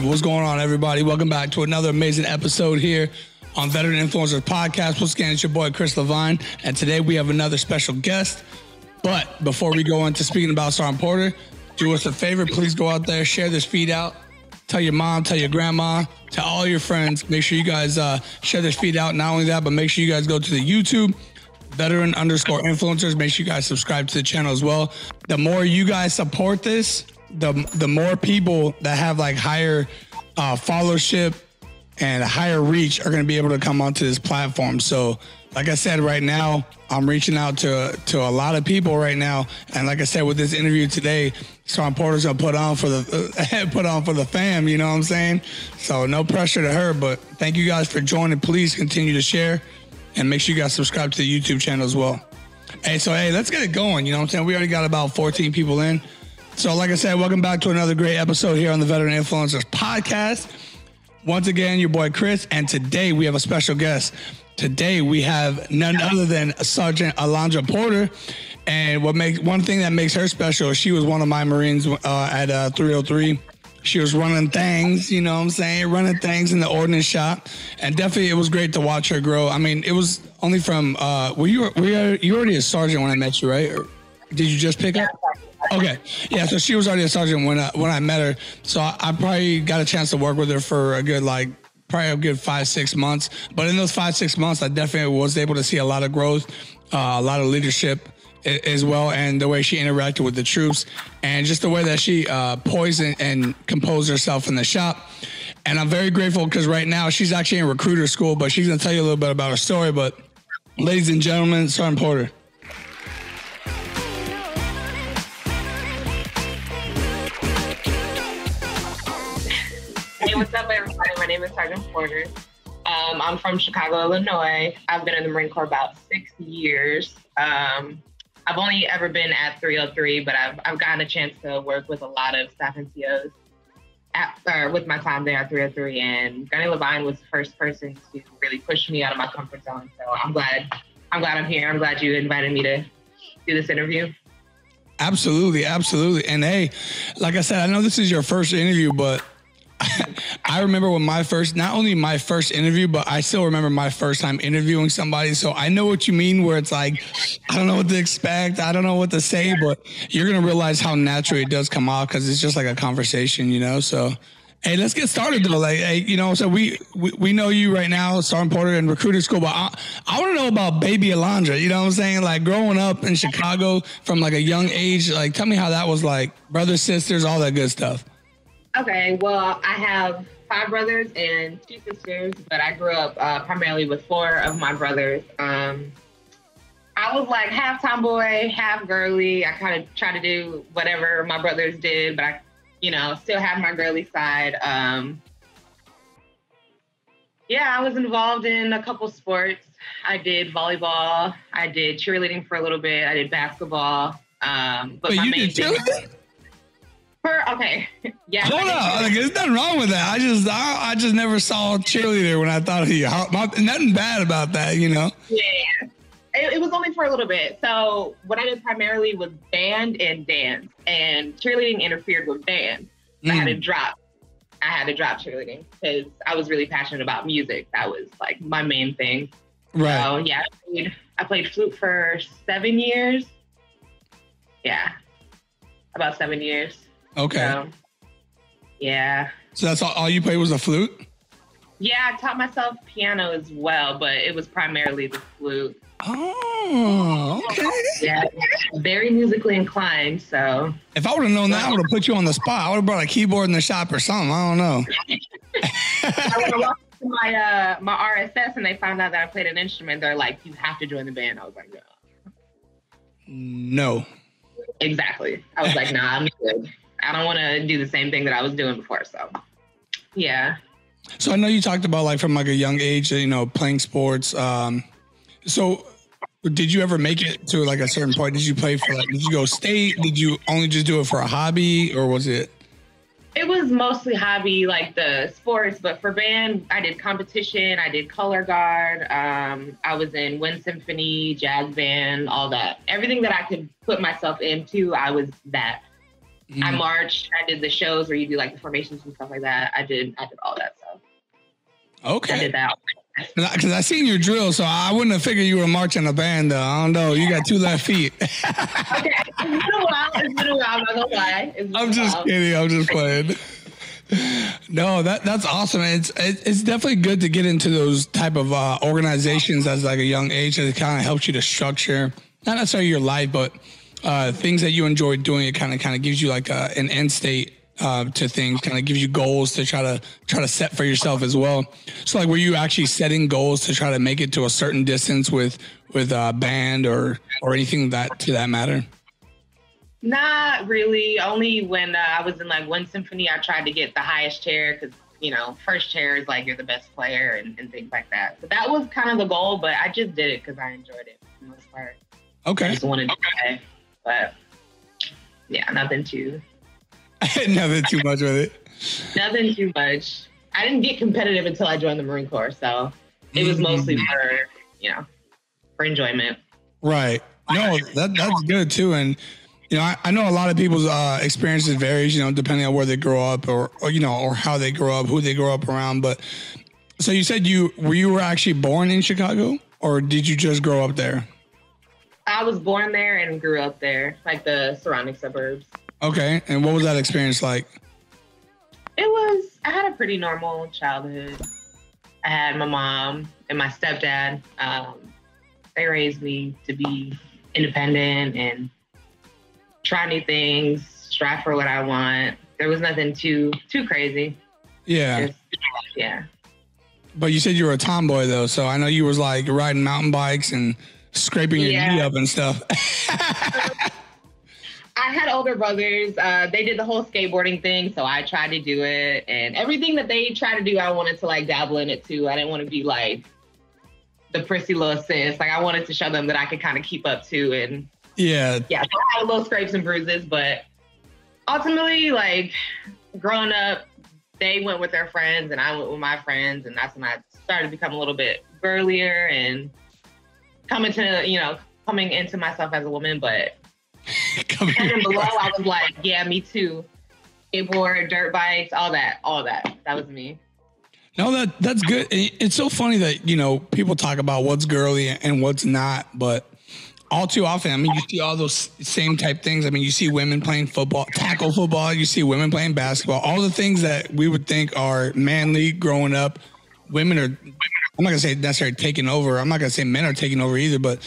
What's going on, everybody? Welcome back to another amazing episode here on Veteran Influencers Podcast. Once again, it's your boy, Chris Levine, and today we have another special guest. But before we go into speaking about Alandra Porter, do us a favor. Please go out there, share this feed out. Tell your mom, tell your grandma, tell all your friends. Make sure you guys share this feed out. Not only that, but make sure you guys go to the YouTube, Veteran_Influencers. Make sure you guys subscribe to the channel as well. The more you guys support this, the more people that have like higher followership and higher reach are going to be able to come onto this platform. So like I said, right now, I'm reaching out to a lot of people right now. And like I said, with this interview today, Alandra Porter's going to put on for the fam, you know what I'm saying? So no pressure to her, but thank you guys for joining. Please continue to share and make sure you guys subscribe to the YouTube channel as well. Hey, let's get it going. You know what I'm saying? We already got about 14 people in. So like I said, welcome back to another great episode here on the Veteran Influencers Podcast. Once again, your boy Chris, and today we have a special guest. Today we have none other than Sergeant Alandra Porter, and one thing that makes her special is she was one of my Marines at 303. She was running things, you know what I'm saying, running things in the ordnance shop, and definitely it was great to watch her grow. I mean, it was only from you already a sergeant when I met you, right? Or did you just pick up? Okay. Yeah, so she was already a sergeant when I met her. So I probably got a chance to work with her for a good 5-6 months. But in those 5-6 months, I definitely was able to see a lot of growth, a lot of leadership as well, and the way she interacted with the troops, and just the way that she poised and composed herself in the shop. And I'm very grateful because right now she's actually in recruiter school, but she's going to tell you a little bit about her story. But ladies and gentlemen, Alandra Porter. Hey, what's up, everybody? My name is Sergeant Porter. I'm from Chicago, Illinois. I've been in the Marine Corps about 6 years. I've only ever been at 303, but I've gotten a chance to work with a lot of staff and COs with my time there at 303. And Gunny Levine was the first person to really push me out of my comfort zone. So I'm glad I'm here. I'm glad you invited me to do this interview. Absolutely. And hey, like I said, I know this is your first interview, but I remember when not only my first interview, but I still remember my first time interviewing somebody. So I know what you mean, where it's like, I don't know what to expect. I don't know what to say, but you're going to realize how naturally it does come out because it's just like a conversation, you know? So, hey, let's get started though. Like, hey, you know, so we know you right now, Alandra Porter in recruiting school, but I want to know about baby Alandra, you know what I'm saying? Like growing up in Chicago from like a young age, like tell me how that was like, brothers, sisters, all that good stuff. Okay, well, I have 5 brothers and 2 sisters, but I grew up primarily with 4 of my brothers. I was like half tomboy, half girly. I kind of try to do whatever my brothers did, but I, still have my girly side. I was involved in a couple sports. I did volleyball. I did cheerleading for a little bit. I did basketball. But my main did cheerleading? Okay. Yeah. Hold on. Like, there's nothing wrong with that. I just never saw a cheerleader when I thought of you. Nothing bad about that, you know? Yeah. It was only for a little bit. So what I did primarily was band and dance, and cheerleading interfered with band. So I had to drop cheerleading because I was really passionate about music. That was like my main thing. Right. So yeah, I played flute for 7 years. Yeah. About 7 years. Okay. So, yeah. So that's all you played was the flute? Yeah, I taught myself piano as well, but it was primarily the flute. Oh, okay. Yeah, very musically inclined, so. If I would have known that, I would have put you on the spot. I would have brought a keyboard in the shop or something. I don't know. I walked to my RSS and they found out that I played an instrument. They're like, you have to join the band. I was like, no. Exactly. I was like, nah, I'm good. I don't want to do the same thing that I was doing before. So, yeah. So I know you talked about like from like a young age, playing sports. So did you ever make it to like a certain point? Did you play did you go state? Did you only just do it for a hobby, or was it? It was mostly hobby, like the sports, but for band, I did competition. I did color guard. I was in wind symphony, jazz band, all that. Everything that I could put myself into, I was that. I marched. I did the shows where you do like the formations and stuff like that. I did all that stuff. Okay. I did that. Because I seen your drill, so I wouldn't have figured you were marching a band, though. I don't know. You got 2 left feet. Okay, it's been a while. I'm not gonna lie. I'm just kidding. I'm just playing. No, that's awesome. It's definitely good to get into those type of organizations as like a young age. It kind of helps you to structure, not necessarily your life, but things that you enjoy doing. It kind of gives you like an end state to things. Kind of gives you goals to try to set for yourself as well. So like, were you actually setting goals to try to make it to a certain distance with a band or anything to that matter? Not really. Only when I was in like one symphony, I tried to get the highest chair because, first chair is like you're the best player and things like that. So that was kind of the goal, but I just did it because I enjoyed it for the most part. Okay. I just wanted to play, but yeah, nothing too much with it. Nothing too much. I didn't get competitive until I joined the Marine Corps, so it was mostly for enjoyment. Right. No, that's good too, and. I know a lot of people's experiences varies, depending on where they grow up or how they grow up, who they grow up around. But so you said you were actually born in Chicago, or did you just grow up there? I was born there and grew up there, like the surrounding suburbs. Okay. And what was that experience like? I had a pretty normal childhood. I had my mom and my stepdad. They raised me to be independent and try new things, strive for what I want. There was nothing too crazy. Yeah. Yeah. But you said you were a tomboy though, so I know you was like riding mountain bikes and scraping your knee up and stuff. I had older brothers. They did the whole skateboarding thing, so I tried to do it. And everything that they tried to do, I wanted to like dabble in it too. I didn't want to be like the prissy little sis. Like I wanted to show them that I could kind of keep up too. And yeah, so I had little scrapes and bruises, but ultimately, like, growing up, they went with their friends and I went with my friends, and that's when I started to become a little bit girlier and coming into myself as a woman, but and below, I was like, yeah, me too. Skateboard, dirt bikes, all that. That was me. No, that's good. It's so funny that, people talk about what's girly and what's not, but all too often, I mean, you see all those same type things. I mean, you see women playing football, tackle football. You see women playing basketball. All the things that we would think are manly growing up, women are, I'm not going to say necessarily taking over. I'm not going to say men are taking over either, but,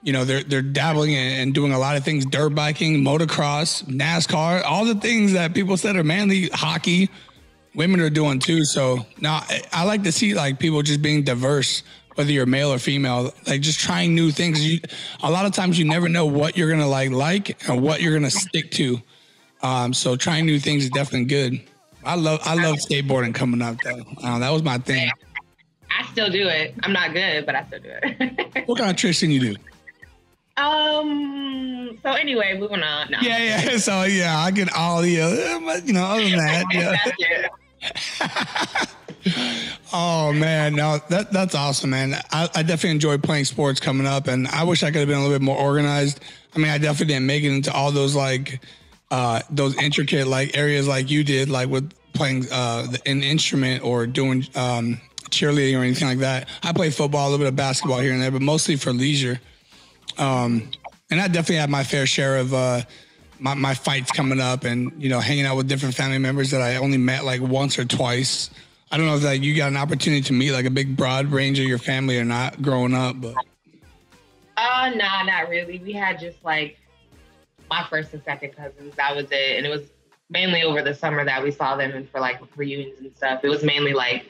they're dabbling and doing a lot of things, dirt biking, motocross, NASCAR, all the things that people said are manly, hockey, women are doing too. So now I like to see like people just being diverse, whether you're male or female, like just trying new things. A lot of times you never know what you're going to like and what you're going to stick to. So trying new things is definitely good. I love skateboarding coming up though. That was my thing. I still do it. I'm not good, but I still do it. What kind of tricks can you do? So anyway, moving on. No. Yeah. So yeah, I get all the, other than that. Yeah. Oh man, no, that's awesome, man. I definitely enjoyed playing sports coming up, and I wish I could have been a little bit more organized. I mean, I definitely didn't make it into all those like those intricate like areas like you did, like with playing an instrument or doing cheerleading or anything like that. I played football, a little bit of basketball here and there, but mostly for leisure. And I definitely had my fair share of my fights coming up, and hanging out with different family members that I only met like once or twice. I don't know if like you got an opportunity to meet like a big broad range of your family or not growing up, but. Nah, not really. We had just like my first and second cousins. That was it. And it was mainly over the summer that we saw them and for like reunions and stuff. It was mainly like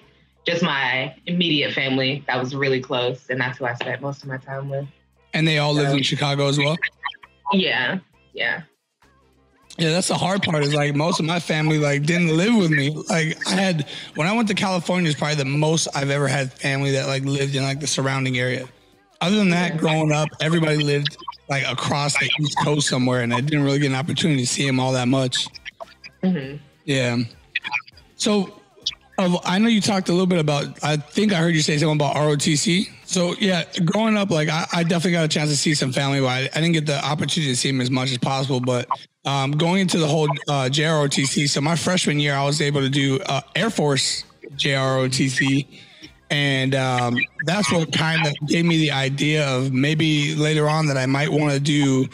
just my immediate family that was really close. And that's who I spent most of my time with. And they all live in Chicago as well? Yeah. Yeah, that's the hard part is like most of my family like didn't live with me. Like when I went to California is probably the most I've ever had family that like lived in like the surrounding area. Other than that, growing up, everybody lived like across the East Coast somewhere, and I didn't really get an opportunity to see them all that much. Mm-hmm. Yeah. So I know you talked a little bit about, I think I heard you say something about ROTC. So yeah, growing up, like I definitely got a chance to see some family, but I didn't get the opportunity to see them as much as possible. But going into the whole JROTC, so my freshman year, I was able to do Air Force JROTC, and that's what kind of gave me the idea of maybe later on that I might want to do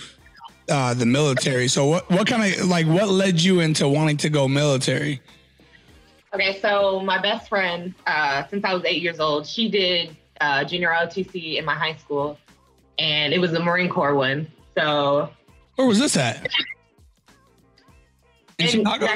the military. So what kind of like what led you into wanting to go military? Okay, so my best friend, since I was 8 years old, she did junior ROTC in my high school, and it was the Marine Corps one. So where was this at? In Chicago?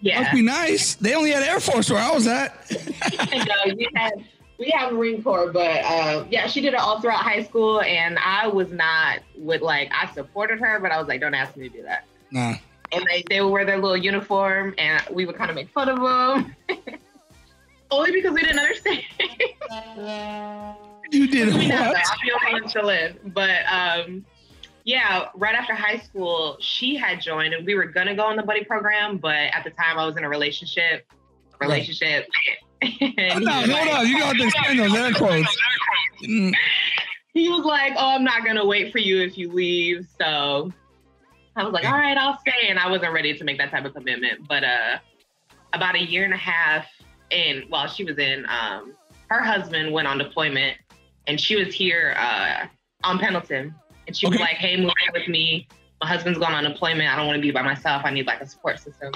Yeah. Must be nice. They only had Air Force where I was at. No, we had Marine Corps, but yeah, she did it all throughout high school, and I was not with I supported her, but I was like, don't ask me to do that. Nah. And they would wear their little uniform, and we would kind of make fun of them. Only because we didn't understand. You did what? I feel still in. But yeah, right after high school, she had joined, and we were gonna go on the buddy program, but at the time I was in a relationship. And hold on, you got to explain those air quotes. He was like, "Oh, I'm not gonna wait for you if you leave." So I was like, "All right, I'll stay," and I wasn't ready to make that type of commitment. But about a year and a half. And while she was in, her husband went on deployment, and she was here on Pendleton. And she was like, "Hey, move in with me. My husband's going on deployment. I don't want to be by myself. I need a support system."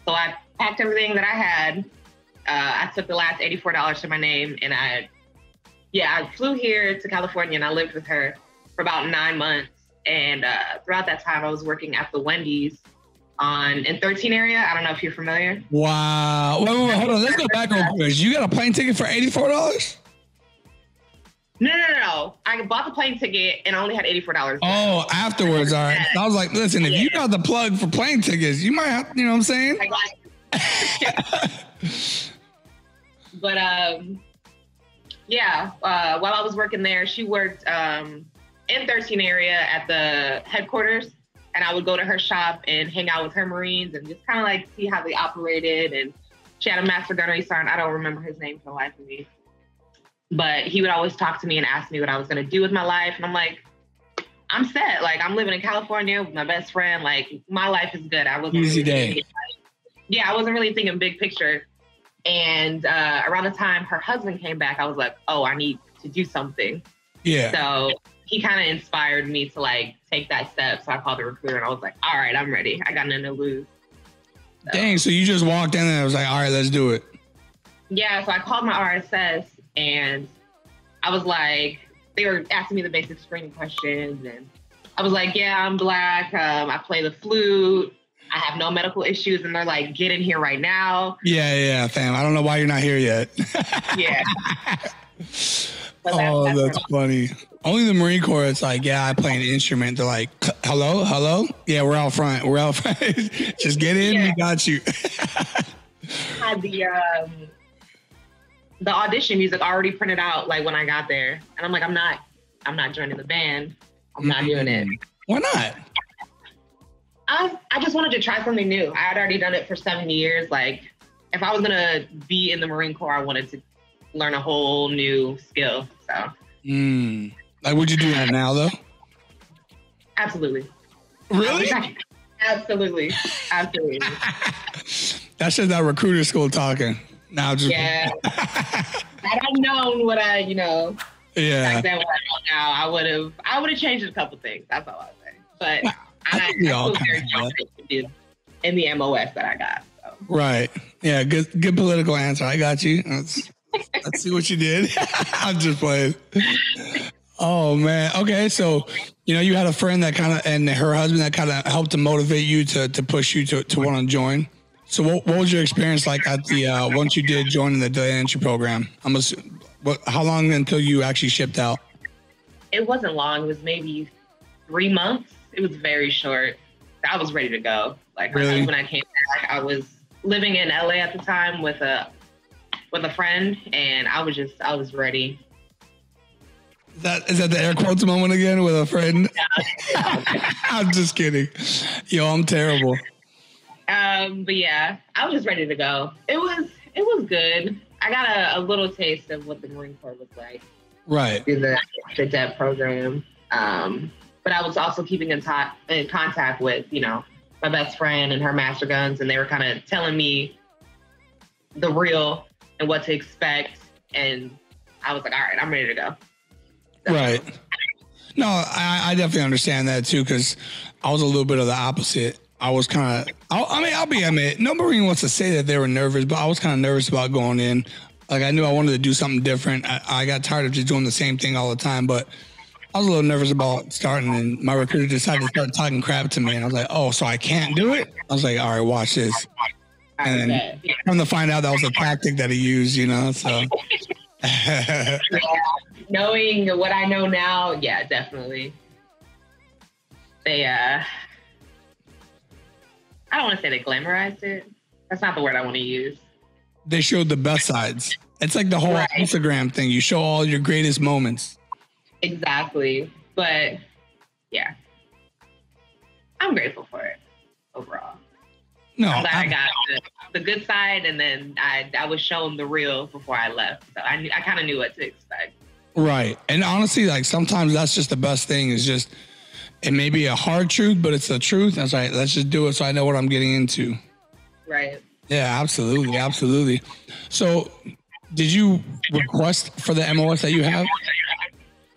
So I packed everything that I had. I took the last $84 to my name, and I flew here to California, and I lived with her for about 9 months. And throughout that time, I was working at the Wendy's in 13 area. I don't know if you're familiar. Wow. Wait, hold on. Let's go back real quick. You got a plane ticket for $84? No. I bought the plane ticket and I only had $84. Oh, afterwards. All right. So I was like, listen, if you got the plug for plane tickets, you might have, you know what I'm saying? But while I was working there, she worked in 13 area at the headquarters. And I would go to her shop and hang out with her Marines and just kind of see how they operated. And she had a master gunnery sergeant. I don't remember his name for the life of me. But he would always talk to me and ask me what I was going to do with my life. And I'm like, I'm set. I'm living in California with my best friend. My life is good. I wasn't easy day. I wasn't really thinking big picture. And around the time her husband came back, I was like, oh, I need to do something. Yeah. So he kind of inspired me to take that step. So I called the recruiter and I was like, all right, I'm ready. I got nothing to lose. So. Dang. So you just walked in and I was like, all right, let's do it. Yeah. So I called my RSS and I was like, they were asking me the basic screening questions. And I was like, yeah, I'm Black. I play the flute. I have no medical issues. And they're like, get in here right now. Yeah, fam. I don't know why you're not here yet. Yeah. That's funny. Only the Marine Corps, it's like, yeah, I play an instrument. They're like, hello? Yeah, we're out front. Just get in, we got you. Had the audition music already printed out when I got there. And I'm like, I'm not joining the band. I'm not doing it. Why not? I just wanted to try something new. I had already done it for 7 years. If I was gonna be in the Marine Corps, I wanted to learn a whole new skill. So would you do that now though? Absolutely. Really? Absolutely. That's just that recruiter school talking. Now just had I known what I back then what I know now, I would have changed a couple things. That's all I was saying. But I feel very confident to do in the MOS that I got. So. Right. Yeah, good political answer. I got you. Let's see what you did. I'm just playing. Oh man. Okay. So, you had a friend that and her husband that kind of helped to motivate you to push you to want to join. So what was your experience like at the, once you did join the delayed entry program? How long until you actually shipped out? It wasn't long. It was maybe 3 months. It was very short. I was ready to go. Really? When I came back, I was living in LA at the time with a friend, and I was ready. Is that the air quotes moment again with a friend? I'm just kidding. Yo, I'm terrible. But yeah, I was just ready to go. It was good. I got a little taste of what the Marine Corps was like. Right. through the DEP program. But I was also keeping in contact with, my best friend and her master guns, and they were kind of telling me the real and what to expect. And I was like, all right, I'm ready to go. So, right. No, I definitely understand that too, because I was a little bit of the opposite. I was kind of, I'll be admit, no Marine wants to say that they were nervous, but I was kind of nervous about going in. Like, I knew I wanted to do something different. I got tired of just doing the same thing all the time, but I was a little nervous about starting, and my recruiter decided to start talking crap to me. And I was like, oh, so I can't do it? I was like, all right, watch this. And then come to find out that was a tactic that he used, so. Yeah, knowing what I know now, yeah, definitely. They, I don't want to say they glamorized it. That's not the word I want to use. They showed the best sides. It's like the whole Instagram thing. You show all your greatest moments. Exactly. But yeah, I'm grateful for it overall. No, I got the good side, and then I was shown the real before I left. So I kind of knew what to expect. Right. And honestly, like, sometimes that's just the best thing, is just, it may be a hard truth, but it's the truth. I was like, let's just do it so I know what I'm getting into. Right. Yeah, absolutely. Absolutely. So did you request for the MOS that you have?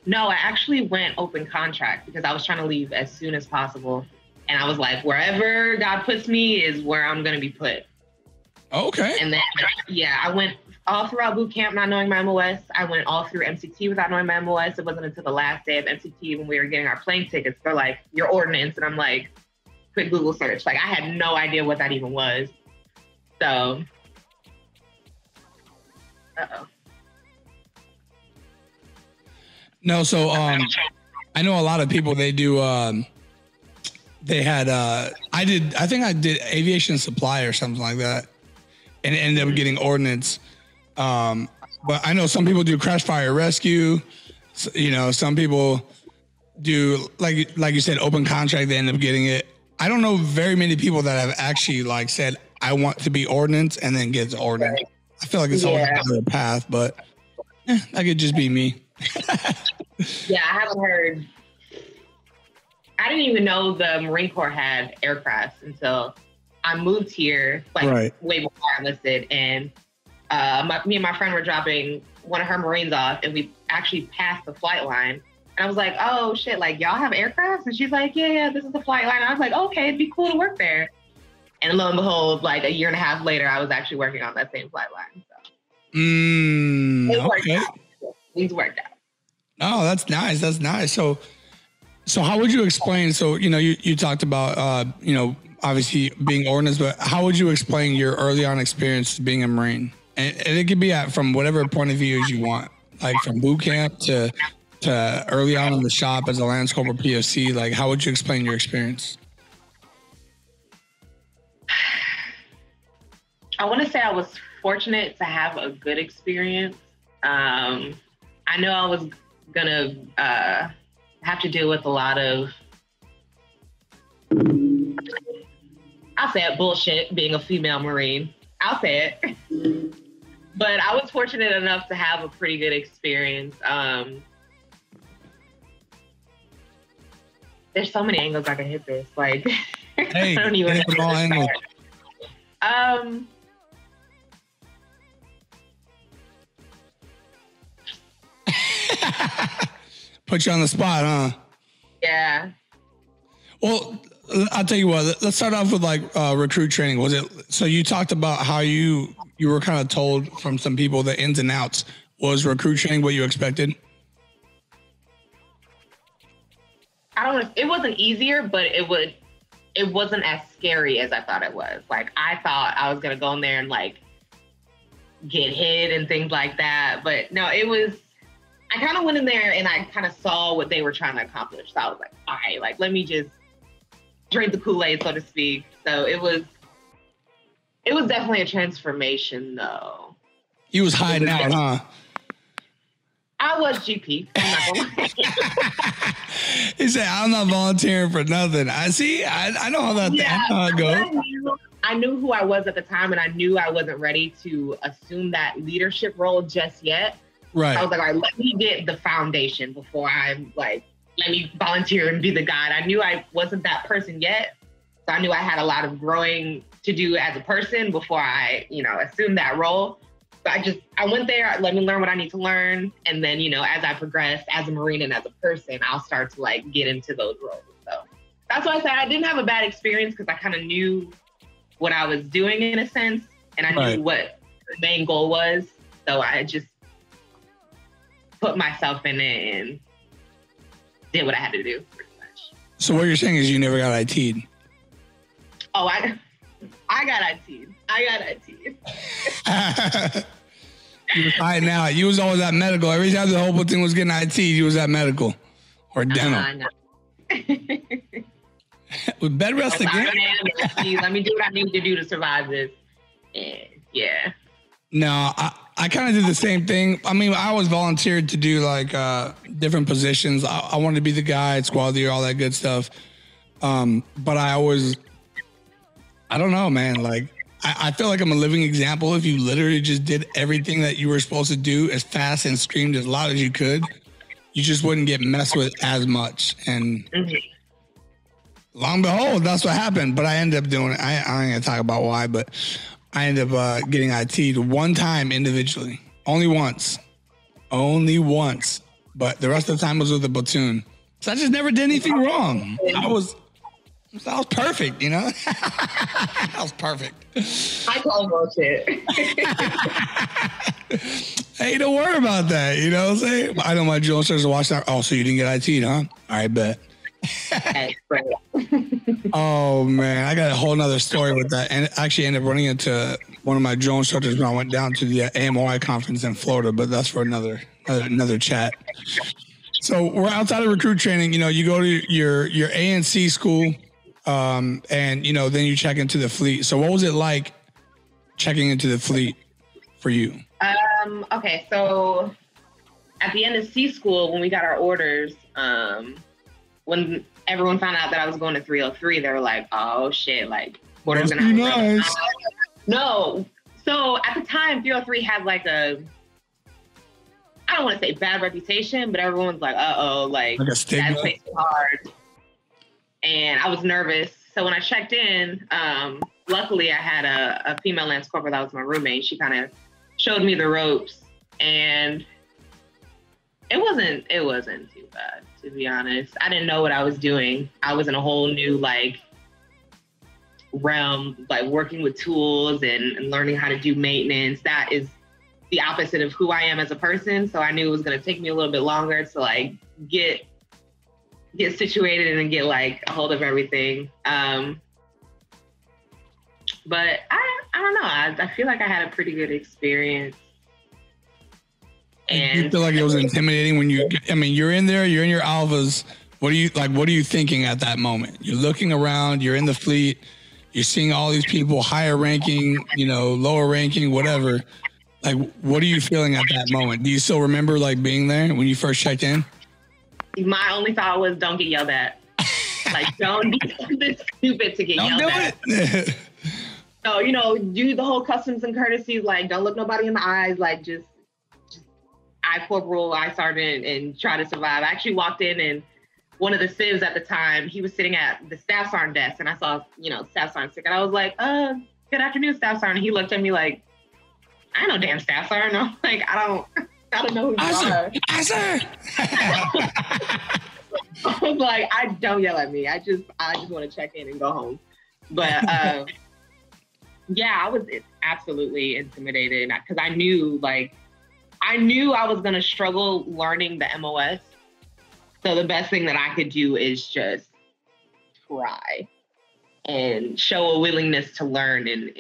No, I actually went open contract because I was trying to leave as soon as possible. And I was like, wherever God puts me is where I'm going to be put. Okay. And then, yeah, I went all throughout boot camp not knowing my MOS. I went all through MCT without knowing my MOS. It wasn't until the last day of MCT when we were getting our plane tickets, they're like, your ordnance. And I'm like, quick Google search. Like, I had no idea what that even was. So, uh-oh. No, so I know a lot of people, they do, they had, I think I did aviation supply or something like that, and ended up getting ordnance. But I know some people do crash fire rescue. Some people do, like you said, open contract, they end up getting it. I don't know very many people that have actually like said, I want to be ordnance, and then gets ordnance. I feel like it's always another path, but that could just be me. Yeah, I haven't heard. I didn't even know the Marine Corps had aircrafts until I moved here, way before I enlisted. And me and my friend were dropping one of her Marines off, and we actually passed the flight line. And I was like, oh shit, like, y'all have aircrafts? And she's like, yeah, this is the flight line. And I was like, okay, it'd be cool to work there. And lo and behold, like a year and a half later, I was actually working on that same flight line. So it worked out. Things worked out. Oh, that's nice. That's nice. So how would you explain? So, you talked about, obviously being ordnance, but how would you explain your early on experience being a Marine? And it could be from whatever point of view as you want, like from boot camp to early on in the shop as a Lance Corporal POC. Like, how would you explain your experience? I want to say I was fortunate to have a good experience. I know I was gonna have to deal with a lot of, I'll say it, bullshit, being a female Marine. I'll say it. But I was fortunate enough to have a pretty good experience. There's so many angles I can hit this. Like, hey, I don't even know where to start. Put you on the spot, huh? Yeah. Well, I'll tell you what, let's start off with recruit training. Was it, so you talked about how you were kind of told from some people the ins and outs. Was recruit training what you expected? I don't know. It wasn't easier, but it wasn't as scary as I thought it was. Like, I thought I was going to go in there and get hit and things like that. But no, I kind of went in there and I kind of saw what they were trying to accomplish. So I was like, all right, let me just drink the Kool-Aid, so to speak. So it was definitely a transformation, though. You was hiding out, huh? I was GP. I'm not gonna lie. He said, I'm not volunteering for nothing. I see. I know how that how it goes. I knew who I was at the time, and I knew I wasn't ready to assume that leadership role just yet. Right. I was like, all right, let me get the foundation before I'm like, let me volunteer and be the guide. I knew I wasn't that person yet. So I knew I had a lot of growing to do as a person before I, assumed that role. So I went there, let me learn what I need to learn. And then, as I progress as a Marine and as a person, I'll start to like get into those roles. So that's why I said I didn't have a bad experience because I kind of knew what I was doing in a sense. And I knew what the main goal was. So I just put myself in it and did what I had to do pretty much. So what you're saying is you never got IT'd? Oh, I got IT'd. You was hiding out. You was always at medical. Every time the whole thing was getting IT'd, you was at medical or dental. With bed rest again? Let me do what I need to do to survive this. And yeah. No, I kind of did the same thing. I mean, I always volunteered to do like different positions. I wanted to be the guide, squad leader, all that good stuff. But I don't know, man. Like, I feel like I'm a living example. If you literally just did everything that you were supposed to do as fast and screamed as loud as you could, you just wouldn't get messed with as much. And long and behold, that's what happened. But I ended up doing it. I ain't gonna talk about why, but I ended up getting IT'd one time individually. Only once. But the rest of the time was with the platoon. So I just never did anything wrong. I was perfect, I was perfect. I call bullshit. Hey, don't worry about that. You know what I'm saying? I know my drill instructors are watching that. Oh, so you didn't get IT'd, huh? All right, bet. Oh, man. I got a whole nother story with that. And actually ended up running into one of my drill instructors when I went down to the AMOI conference in Florida, but that's for another chat. So we're outside of recruit training. You go to your ANC school. And then you check into the fleet. So what was it like checking into the fleet for you? Okay. So at the end of C school, when we got our orders, when everyone found out that I was going to 303, they were like, oh shit, like orders gonna happen. Nice. No. So at the time, 303 had like I don't want to say bad reputation, but everyone's like, like a stigma. That place is hard. And I was nervous. So when I checked in, luckily I had a female Lance Corporal that was my roommate. She kind of showed me the ropes, and it wasn't too bad, to be honest. I didn't know what I was doing. I was in a whole new realm, like working with tools and learning how to do maintenance. That is the opposite of who I am as a person. So I knew it was going to take me a little bit longer to get situated and get a hold of everything. But I don't know. I feel like I had a pretty good experience. And you feel like it was intimidating when you're in there, you're in your alphas. What are you thinking at that moment? You're looking around, you're in the fleet, you're seeing all these people, higher ranking, lower ranking, whatever. What are you feeling at that moment? Do you still remember being there when you first checked in? My only thought was, don't get yelled at. Don't be something stupid to get yelled at. So, do the whole customs and courtesies, don't look nobody in the eyes, just I corporal, I sergeant, and try to survive. I actually walked in, and one of the civs at the time, he was sitting at the staff sergeant desk, and I saw, staff sergeant sick, and I was like, good afternoon, staff sergeant. And he looked at me like, I ain't no damn staff sergeant. I'm like, I don't know who you are. I was like, don't yell at me. I just want to check in and go home. But yeah, I was absolutely intimidated because I knew I was gonna struggle learning the MOS. So the best thing that I could do is just try and show a willingness to learn and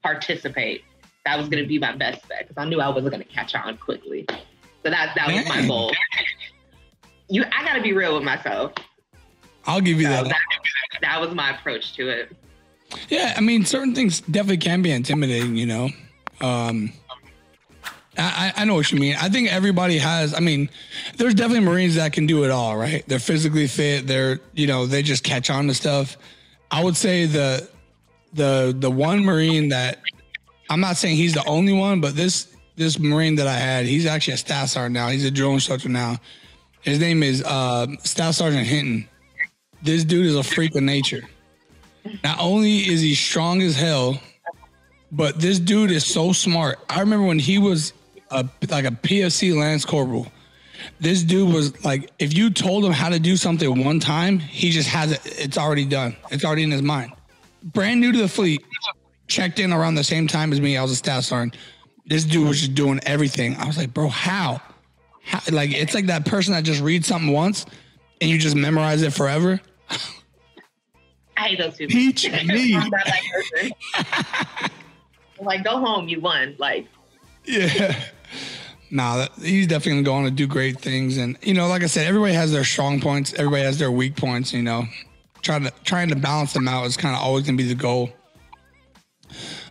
participate. That was going to be my best bet because I knew I wasn't going to catch on quickly. So that was my goal. I got to be real with myself. I'll give you that. That was my approach to it. Yeah, I mean, certain things definitely can be intimidating, I know what you mean. I think everybody has, there's definitely Marines that can do it all, right? They're physically fit. They're, they just catch on to stuff. I would say the one Marine that, I'm not saying he's the only one, but this this Marine that I had, he's actually a staff sergeant now. He's a drill instructor now. His name is Staff Sergeant Hinton. This dude is a freak of nature. Not only is he strong as hell, but this dude is so smart. I remember when he was a PFC Lance Corporal, this dude was like, if you told him how to do something one time, he just has it. It's already done. It's already in his mind. Brand new to the fleet, checked in around the same time as me. I was a staff sergeant. This dude was just doing everything. I was like, bro, how? Like, it's like that person that just reads something once and you just memorize it forever. I hate those people. Teach me. I'm not that person. I'm like, go home, you won. Like, yeah. Nah, he's definitely going to go on to do great things. And, you know, like I said, everybody has their strong points. Everybody has their weak points, you know. Trying to balance them out is kind of always going to be the goal.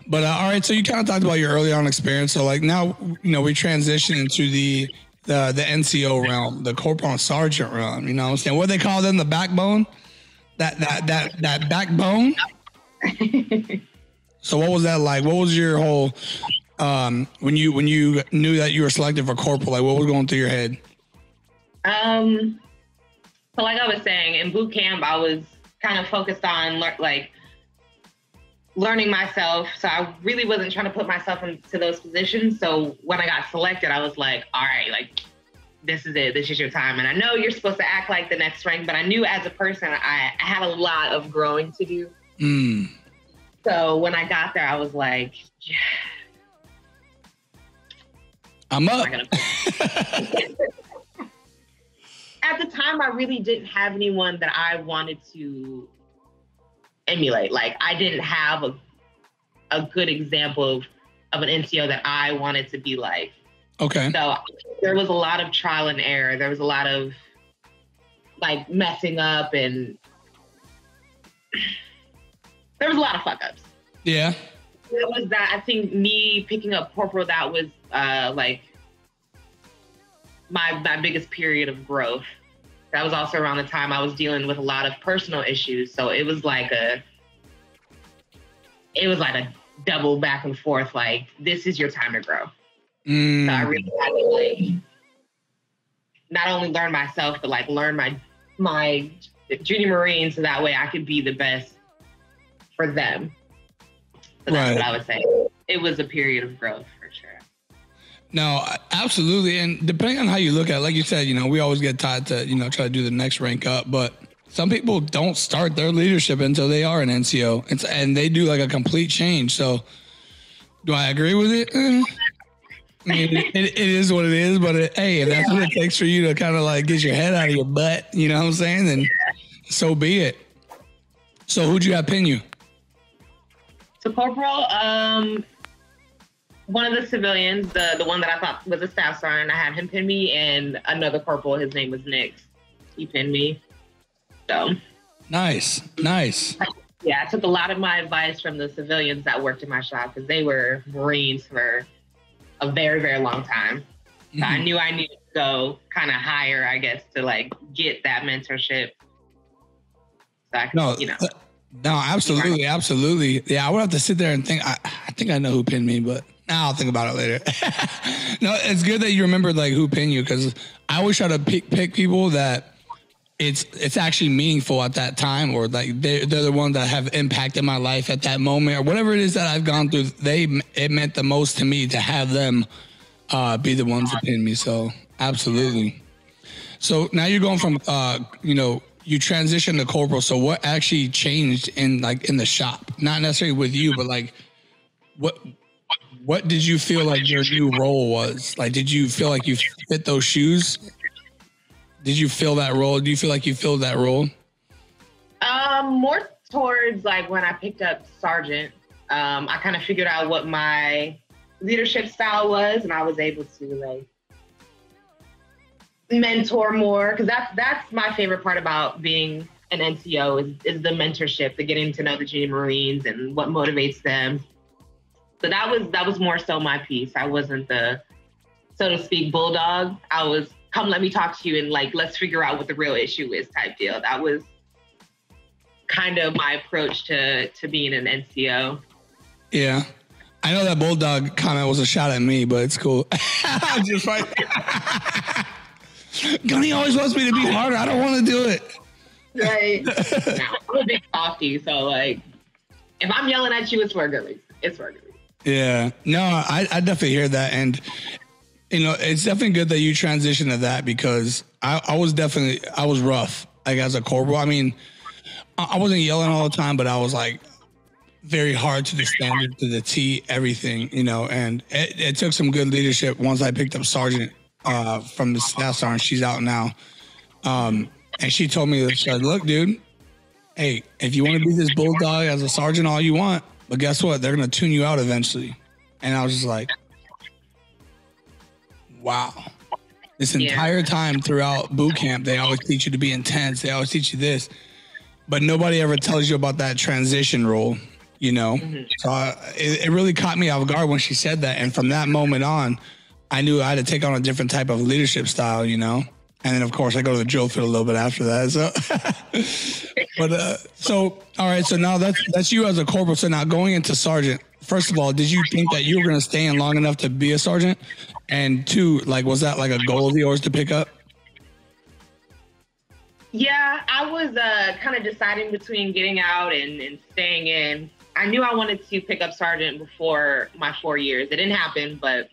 But, all right, so you kind of talked about your early on experience. So, like, now, you know, we transition into the NCO realm, the corporal and sergeant realm, you know what I'm saying? What they call them, the backbone? That backbone? So what was that like? What was your whole when you knew that you were selected for corporal? Like, what was going through your head? So like I was saying, in boot camp, I was kind of focused on learning myself. So I really wasn't trying to put myself into those positions. So when I got selected, I was like, all right, like, this is it. This is your time. And I know you're supposed to act like the next rank, but I knew as a person, I had a lot of growing to do. Mm. So when I got there, I was like, yeah. I'm up. At the time, I really didn't have anyone that I wanted to emulate. Like, I didn't have a good example of an NCO that I wanted to be like. Okay. So there was a lot of trial and error. There was a lot of like messing up, and there was a lot of fuck ups. Yeah. It was that, I think me picking up corporal, that was like my biggest period of growth. That was also around the time I was dealing with a lot of personal issues. So it was like a double back and forth, like, this is your time to grow. So I really had to like not only learn myself, but like learn my junior Marines, so that way I could be the best for them. So that's what I would say. It was a period of growth for sure. No, absolutely. And depending on how you look at it, like you said, you know, we always get taught to, you know, try to do the next rank up, but some people don't start their leadership until they are an NCO, and they do like a complete change. So do I agree with it? I mean, it is what it is, but hey, if that's what it takes for you to kind of like get your head out of your butt, you know what I'm saying? Then so be it. So who'd you have pin you? So corporal, one of the civilians, the one that I thought was a staff sergeant, I had him pin me, and another corporal, his name was Nix. He pinned me. So nice. Yeah, I took a lot of my advice from the civilians that worked in my shop, because they were Marines for a very, very long time. So I knew I needed to go kind of higher, I guess, to like get that mentorship. So I could, you know. No, absolutely. Yeah, I would have to sit there and think. I think I know who pinned me, but I'll think about it later. No, it's good that you remembered like who pinned you, because I always try to pick people that it's actually meaningful at that time, or like they're the ones that have impacted my life at that moment, or whatever it is that I've gone through. It meant the most to me to have them be the ones that pin me. So absolutely. So now you're going from you know, you transitioned to corporal. So what actually changed in the shop? Not necessarily with you, but like what did you feel like your new role was? Like, did you feel like you fit those shoes? Did you feel that role? Do you feel like you filled that role? More towards like when I picked up sergeant, I kind of figured out what my leadership style was, and I was able to like mentor more, because that's my favorite part about being an NCO is the mentorship, the getting to know the junior Marines and what motivates them. So that was more so my piece. I wasn't the, so to speak, bulldog. I was, come let me talk to you and like, let's figure out what the real issue is type deal. That was kind of my approach to being an NCO. Yeah. I know that bulldog comment was a shot at me, but it's cool. I'm just like, Gunny always wants me to be harder. I don't want to do it. Right. No, I'm a big softie, so like, if I'm yelling at you, it's for a good reason. It's for a good reason. Yeah. No, I definitely hear that. And, you know, it's definitely good that you transitioned to that because I was rough, like as a corporal. I mean, I wasn't yelling all the time, but I was like very hard to the standard, to the T, everything, you know, and it took some good leadership once I picked up sergeant from the staff sergeant. She's out now. And she told me, she said, look, dude, hey, if you want to be this bulldog as a sergeant, all you want, but guess what? They're going to tune you out eventually. And I was just like, wow. This entire time throughout boot camp, they always teach you to be intense. They always teach you this, but nobody ever tells you about that transition role, you know? Mm-hmm. So it really caught me off guard when she said that. And from that moment on, I knew I had to take on a different type of leadership style, you know? And then, of course, I go to the drill field a little bit after that. So, all right. So now that's you as a corporal. So now going into sergeant, first of all, did you think that you were going to stay in long enough to be a sergeant? And two, like, was that like a goal of yours to pick up? Yeah, I was kind of deciding between getting out and staying in. I knew I wanted to pick up sergeant before my 4 years. It didn't happen, but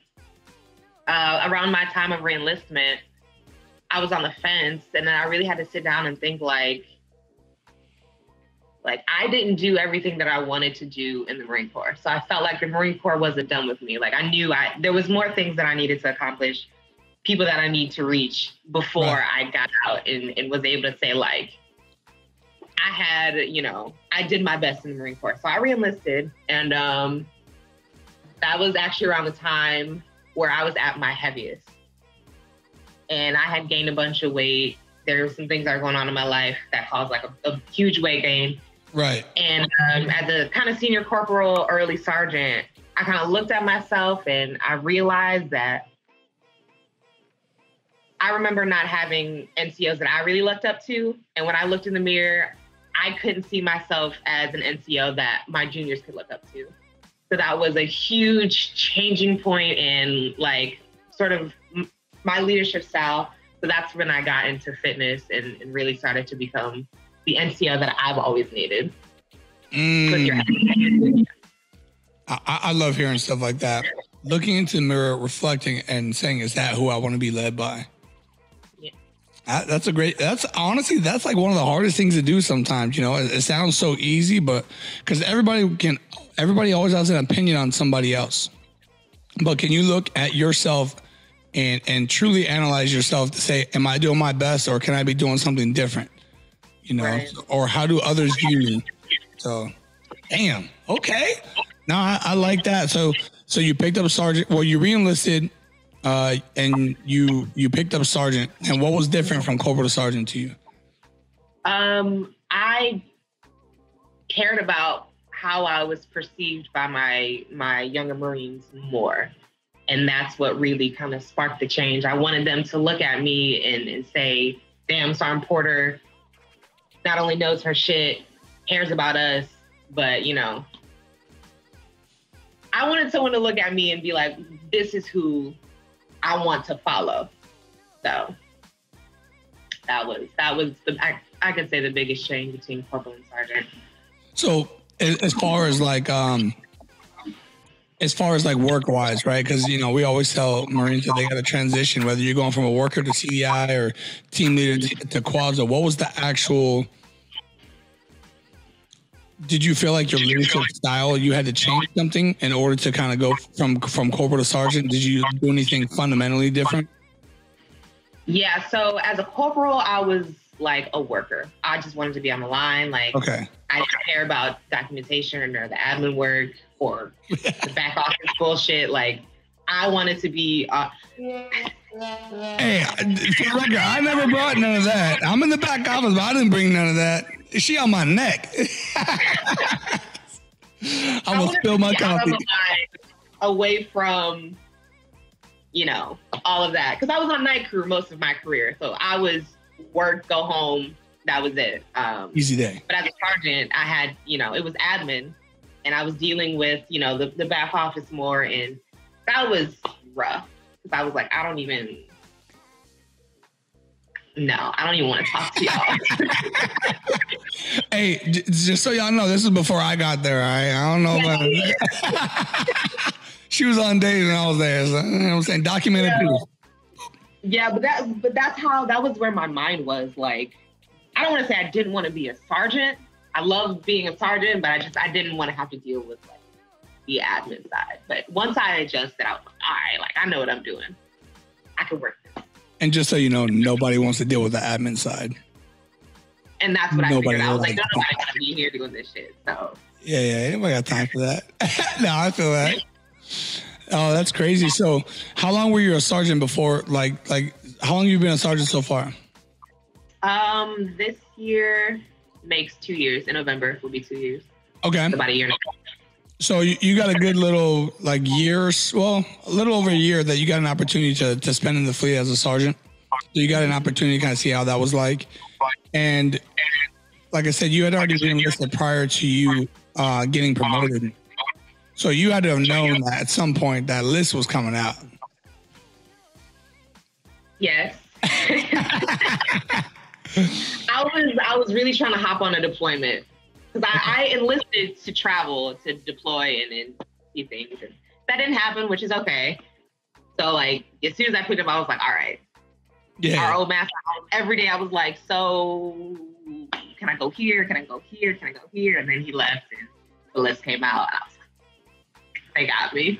around my time of reenlistment, I was on the fence, and then I really had to sit down and think like I didn't do everything that I wanted to do in the Marine Corps. So I felt like the Marine Corps wasn't done with me. Like I knew there was more things that I needed to accomplish, people that I need to reach before I got out and was able to say like, I had, you know, I did my best in the Marine Corps. So I reenlisted, and that was actually around the time where I was at my heaviest. And I had gained a bunch of weight. There were some things that were going on in my life that caused like a huge weight gain. Right. And as a kind of senior corporal, early sergeant, I kind of looked at myself and I realized that I remember not having NCOs that I really looked up to. And when I looked in the mirror, I couldn't see myself as an NCO that my juniors could look up to. So that was a huge changing point in like sort of my leadership style. So that's when I got into fitness and really started to become the NCO that I've always needed. I love hearing stuff like that. Looking into the mirror, reflecting and saying, is that who I want to be led by? Yeah. That's honestly, that's like one of the hardest things to do sometimes. You know, it sounds so easy, but because everybody always has an opinion on somebody else. But can you look at yourself and truly analyze yourself to say, am I doing my best or can I be doing something different? You know, right. Or how do others view me? So, damn. Okay. No, I like that. So you picked up sergeant. Well, you reenlisted, and you picked up sergeant. And what was different from corporal to sergeant to you? I cared about how I was perceived by my younger Marines more. And that's what really kind of sparked the change. I wanted them to look at me and say, damn, Sergeant Porter not only knows her shit, cares about us, but, you know, I wanted someone to look at me and be like, this is who I want to follow. So that was I could say the biggest change between corporal and sergeant. So as far as like work wise, right? Because, you know, we always tell Marines that they got to transition, whether you're going from a worker to CDI or team leader to quadra. What was the actual, did you feel like your leadership style, you had to change something in order to kind of go from corporal to sergeant? Did you do anything fundamentally different? Yeah. So as a corporal, I was like a worker. I just wanted to be on the line. Like, okay. I didn't care about documentation or the admin work or the back office bullshit. Like, I wanted to be. Hey, for the record, I never brought none of that. I'm in the back office, but I didn't bring none of that. She on my neck. I'm gonna spill my coffee. Away from, you know, all of that, because I was on night crew most of my career, so I was work, go home. That was it. Easy day. But as a sergeant, I had, you know, it was admin. and I was dealing with, the back office more, and that was rough. Because I was like, I don't even want to talk to y'all. Hey, just so y'all know, this is before I got there. I don't know about it. She was on days when I was there. So, you know what I'm saying? Documented proof. Yeah, but that was where my mind was. Like, I don't want to say I didn't want to be a sergeant. I love being a sergeant, but I didn't want to have to deal with like the admin side. But once I adjusted, I was like, all right, like I know what I'm doing. I can work this. And just so you know, nobody wants to deal with the admin side. And that's what I figured. I was like, nobody got to be here doing this shit. So yeah, anybody got time for that? No, I feel that. Oh, that's crazy. So, how long were you a sergeant before? Like, how long have you been a sergeant so far? This year makes 2 years. In November will be 2 years. Okay, it's about a year and a half. So you got a good little years, well, a little over a year that you got an opportunity to spend in the fleet as a sergeant. So you got an opportunity to kind of see how that was like. And like I said, you had already been enlisted prior to you getting promoted. So you had to have known that at some point that list was coming out. Yes. I was really trying to hop on a deployment because I enlisted to travel, to deploy and see things. And that didn't happen, which is okay. So like as soon as I picked up, I was like, all right. Yeah. Our old master, every day I was like, so can I go here? Can I go here? Can I go here? And then he left and the list came out and I was like, they got me.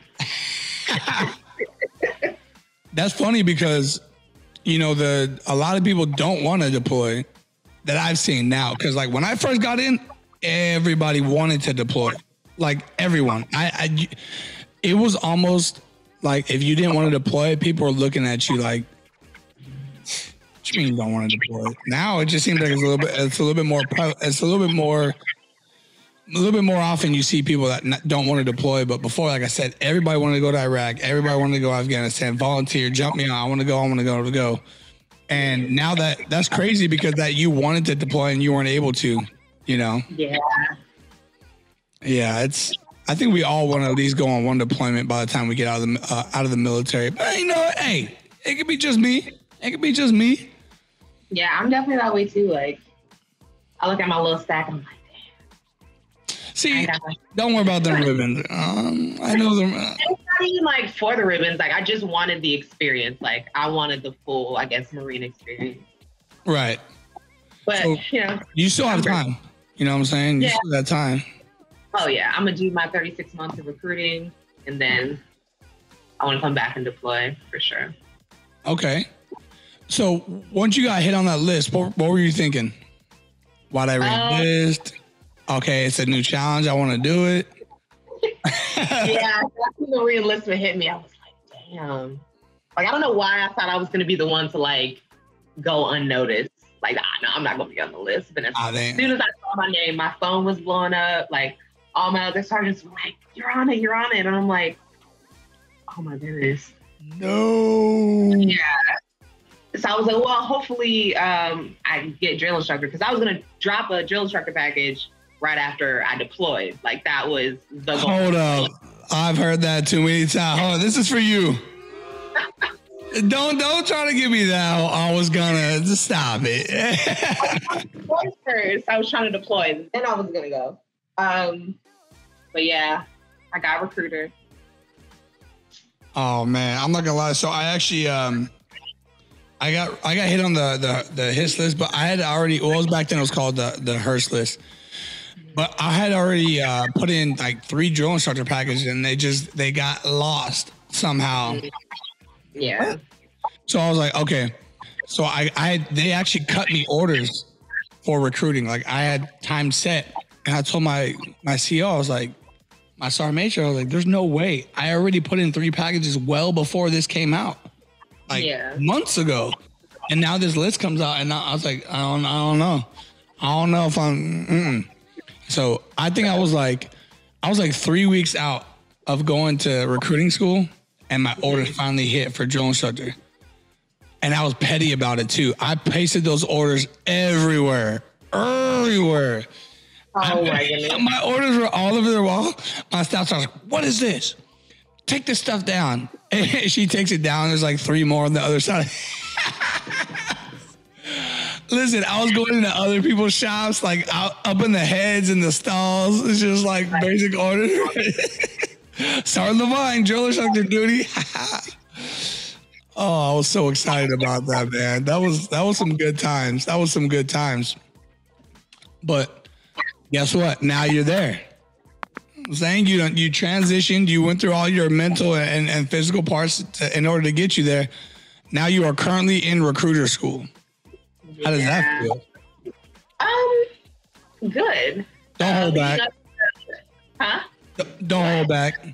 That's funny because, a lot of people don't want to deploy that I've seen now. Cause like when I first got in, everybody wanted to deploy, like everyone. It was almost like if you didn't want to deploy, people were looking at you like, what you mean you don't want to deploy? Now it just seems like it's a little bit more often you see people that don't want to deploy. But before, like I said, everybody wanted to go to Iraq. Everybody wanted to go to Afghanistan, volunteer, jump me on. I want to go. And now that's crazy because that you wanted to deploy and you weren't able to, Yeah. Yeah. I think we all want to at least go on one deployment by the time we get out of the military. But you know what? Hey, it could be just me. Yeah, I'm definitely that way too. Like, I look at my little stack and I'm like, damn. See, don't worry about them ribbons. I know them. It's not even like for the ribbons. Like, I just wanted the experience. Like, I wanted the full, I guess, Marine experience. Right. But, so, you still have time. You know what I'm saying? You still have time. Oh, yeah. I'm going to do my 36 months of recruiting, and then I want to come back and deploy for sure. Okay. So once you got hit on that list, what were you thinking? Why'd I re-enlist? Okay, it's a new challenge. I want to do it. Yeah, that's when the re-enlistment hit me. I was like, damn. Like, I don't know why I thought I was going to be the one to, like, go unnoticed. Like, no, I'm not going to be on the list. But as soon as I saw my name, my phone was blowing up. Like, all my other sergeants were like, you're on it. And I'm like, oh, my goodness. No. Yeah. So I was like, well, hopefully I get drill instructor because I was going to drop a drill instructor package right after I deployed. Like that was the goal. Hold up. I've heard that too many times. Hold on, this is for you. Don't try to give me that. I was gonna just stop it. First, I was trying to deploy, then I was gonna go. But yeah, I got recruiter. Oh man, I'm not gonna lie. So I actually I got hit on the HIS list, but I had already. Well, it was back then. It was called the HERS list. But I had already put in like 3 drill instructor packages, and they got lost somehow. Yeah. So I was like, okay. So they actually cut me orders for recruiting. Like I had time set, and I told my CO, I was like, my sergeant major, I was like, there's no way. I already put in 3 packages well before this came out, like months ago, and now this list comes out, and I was like, I don't know if I'm. So I think I was like 3 weeks out of going to recruiting school, and my orders finally hit for drill instructor. And I was petty about it too. I pasted those orders everywhere. Oh my goodness. My orders were all over the wall. My staff was like, "What is this? Take this stuff down." And she takes it down. There's like 3 more on the other side. Listen, I was going into other people's shops, like up in the heads and the stalls. It's just like basic orders. Sergeant Levine, drill instructor duty. Oh, I was so excited about that, man. That was some good times. That was some good times. But guess what? Now you're there. I'm saying you transitioned. You went through all your mental and physical parts in order to get you there. Now you are currently in recruiter school. How does that feel? Good. Don't hold back. Huh? Don't hold back.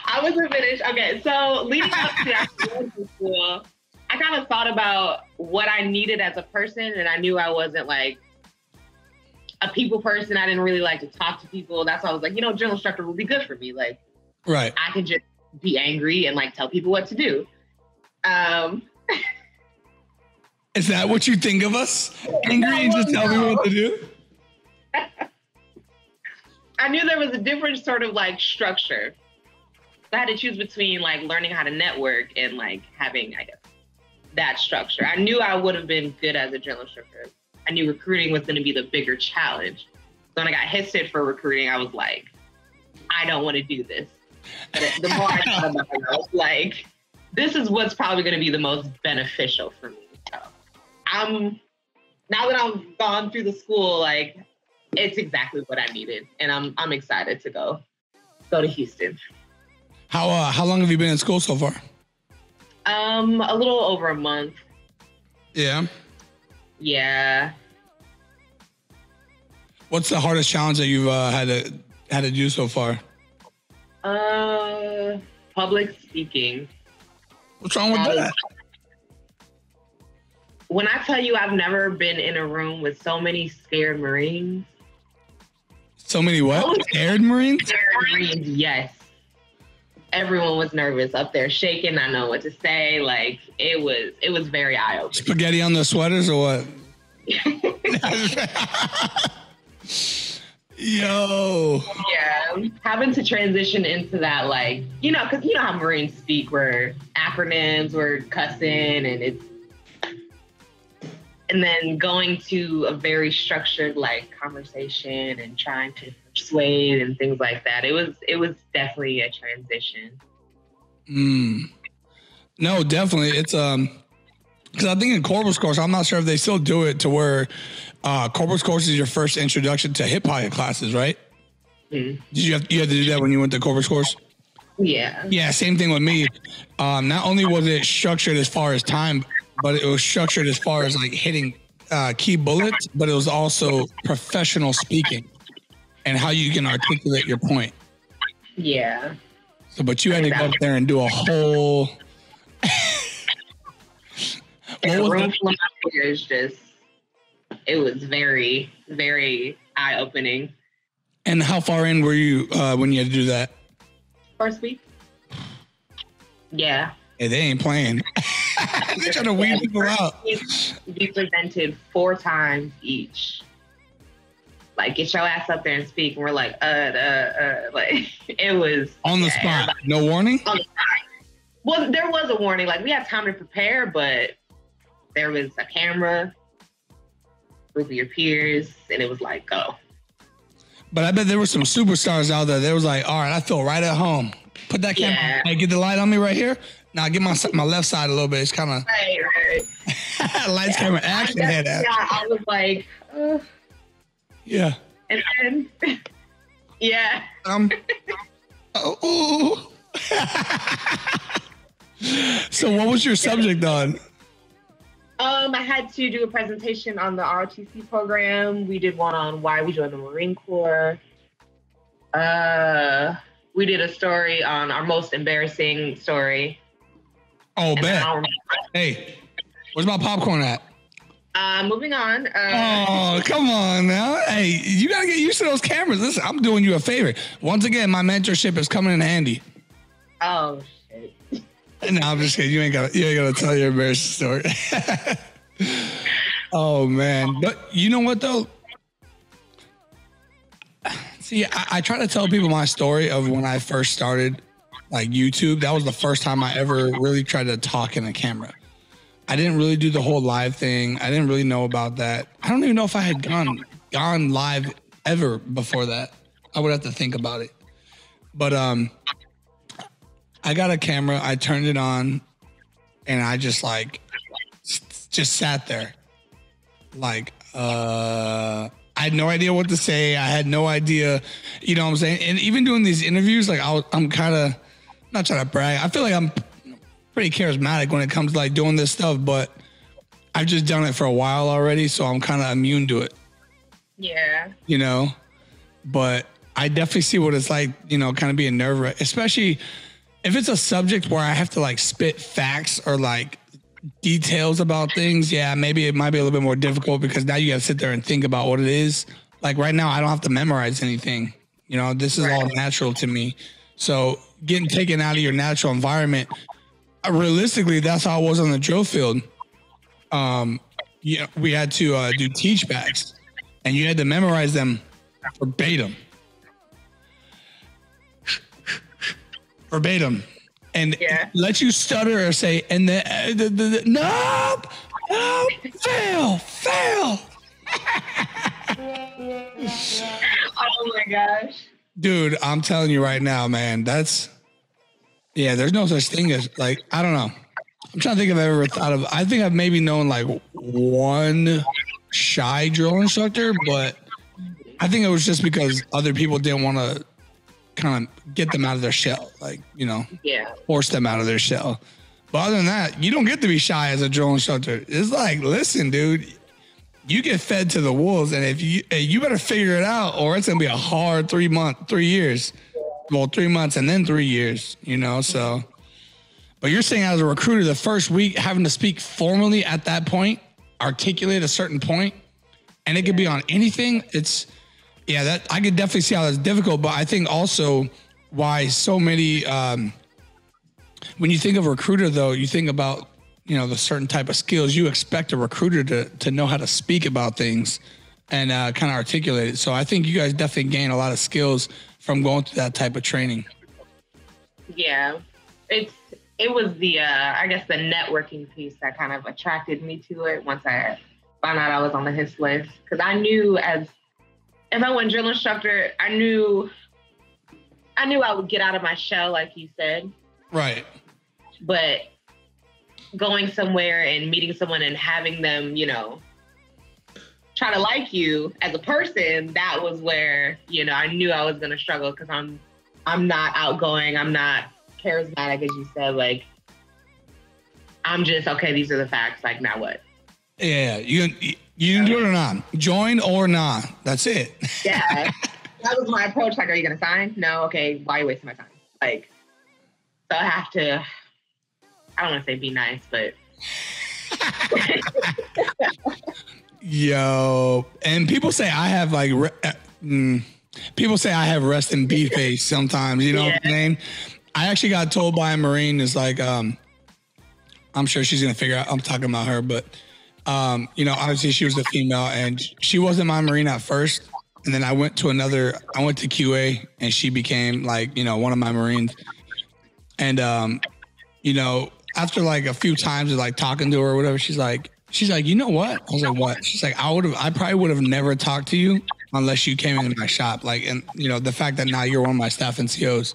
I wasn't finished. Okay, so leading up to actually school, I kind of thought about what I needed as a person, and I knew I wasn't like a people person. I didn't really like to talk to people. That's why I was like, drill instructor would be good for me. Like, right. I could just be angry and like tell people what to do. Is that what you think of us? Angry and just tell me what to do? I knew there was a different sort of like structure. I had to choose between like learning how to network and like having, I guess, that structure. I knew I would have been good as a drill instructor. I knew recruiting was going to be the bigger challenge. So when I got histed for recruiting, I was like, I don't want to do this. But the more I thought about it, I was like, this is what's probably going to be the most beneficial for me. So now that I've gone through the school, like it's exactly what I needed. And I'm excited to go to Houston. How long have you been in school so far? A little over a month. Yeah. Yeah. What's the hardest challenge that you've had to do so far? Public speaking. What's wrong with that? When I tell you I've never been in a room with so many scared Marines. So many what? Scared Marines? Scared Marines, yes. Everyone was nervous up there, shaking, not knowing what to say. Like it was very eye-opening. Spaghetti on the sweaters or what? Yo. Yeah, having to transition into that, like, because you know how Marines speak, where acronyms, we're cussing, and then going to a very structured like conversation and trying to persuade and things like that. It was definitely a transition. No, definitely. It's because I think in Corporal's course, I'm not sure if they still do it to where Corporal's course is your first introduction to hip hop classes, right? Did you had to do that when you went to Corporal's course? Yeah. Yeah, same thing with me. Not only was it structured as far as time, but it was structured as far as like hitting key bullets, but it was also professional speaking and how you can articulate your point. Yeah. So, but you had to go up there and do a whole. The room full of peers, it was very, very eye-opening. And how far in were you when you had to do that? First week. Yeah. Hey, they ain't playing. They're trying to weed people out. We presented 4 times each. Like, get your ass up there and speak. And we're like, like, it was. On the spot. No warning? On the spot. Well, there was a warning. Like, we had time to prepare, but there was a camera, group of your peers, and it was like, go. But I bet there were some superstars out there. They was like, all right, I feel right at home. Put that camera. Yeah. Hey, get the light on me right here. Now get my left side a little bit. It's kind of right. lights, camera, action, head action. Yeah, I was like, yeah. And then, yeah. Oh. So what was your subject on? I had to do a presentation on the ROTC program. We did one on why we joined the Marine Corps. We did a story on our most embarrassing story. Oh, bet. Hey, where's my popcorn at? Moving on. Oh, come on now. Hey, you got to get used to those cameras. Listen, I'm doing you a favor. Once again, my mentorship is coming in handy. Oh, shit. No, I'm just kidding. You ain't gotta tell your embarrassing story. Oh man. But you know what though? See, I try to tell people my story of when I first started like YouTube. That was the first time I ever really tried to talk in a camera. I didn't really do the whole live thing. I didn't really know about that. I don't even know if I had gone live ever before that. I would have to think about it. But I got a camera, I turned it on, and I just sat there. Like, I had no idea what to say. I had no idea, you know what I'm saying? And even doing these interviews, like I'm kind of, not trying to brag. I feel like I'm pretty charismatic when it comes to like doing this stuff, but I've just done it for a while already. So I'm kind of immune to it. Yeah. You know, but I definitely see what it's like, you know, kind of being nerve-wracking, especially if it's a subject where I have to like spit facts or like details about things. Yeah, maybe it might be a little bit more difficult because now you got to sit there and think about what it is. Like right now, I don't have to memorize anything. You know, this is all natural to me. So getting taken out of your natural environment, realistically, that's how it was on the drill field. Yeah, we had to do teach backs, and you had to memorize them verbatim. And let you stutter or say, and nope, fail. Oh my gosh. Dude, I'm telling you right now, man, there's no such thing as like, I don't know. I'm trying to think if I've ever thought of, I think I've maybe known like one shy drill instructor, but I think it was just because other people didn't want to kind of get them out of their shell, like, you know, force them out of their shell. But other than that, you don't get to be shy as a drill instructor. It's like, listen, dude, you get fed to the wolves, and if you better figure it out, or it's gonna be a hard 3 years. Well, 3 months and then 3 years, you know. So, but you're saying as a recruiter, the first week having to speak formally at that point, articulate a certain point, and it could be on anything. It's that I could definitely see how that's difficult, but I think also why so many, when you think of recruiter though, you think about, you know, the certain type of skills you expect a recruiter to know how to speak about things and kind of articulate it. So I think you guys definitely gain a lot of skills from going through that type of training. Yeah, it was the, I guess the networking piece that kind of attracted me to it once I found out I was on the HIS list. Cause I knew if I went drill instructor, I knew I would get out of my shell, like you said. Right. But going somewhere and meeting someone and having them, you know, try to like you as a person, that was where, you know, I knew I was going to struggle because I'm not outgoing. I'm not charismatic, as you said. Like, I'm just, okay, these are the facts. Like, now what? Yeah, you can do it or not. Join or not. That's it. Yeah. That was my approach. Like, are you going to sign? No. Okay. Why are you wasting my time? Like, so I have to, I don't want to say be nice, but. Yo. And people say I have like, people say I have rest in B face sometimes. You know what I'm saying? I actually got told by a Marine, is like, I'm sure she's going to figure out I'm talking about her, but you know, obviously she was a female and she wasn't my Marine at first. And then I went to QA and she became like, you know, one of my Marines. And, you know, after like a few times of like talking to her or whatever, she's like, you know what? I was like, what? She's like, I probably would have never talked to you unless you came into my shop. Like, and you know, the fact that now you're one of my staff NCOs.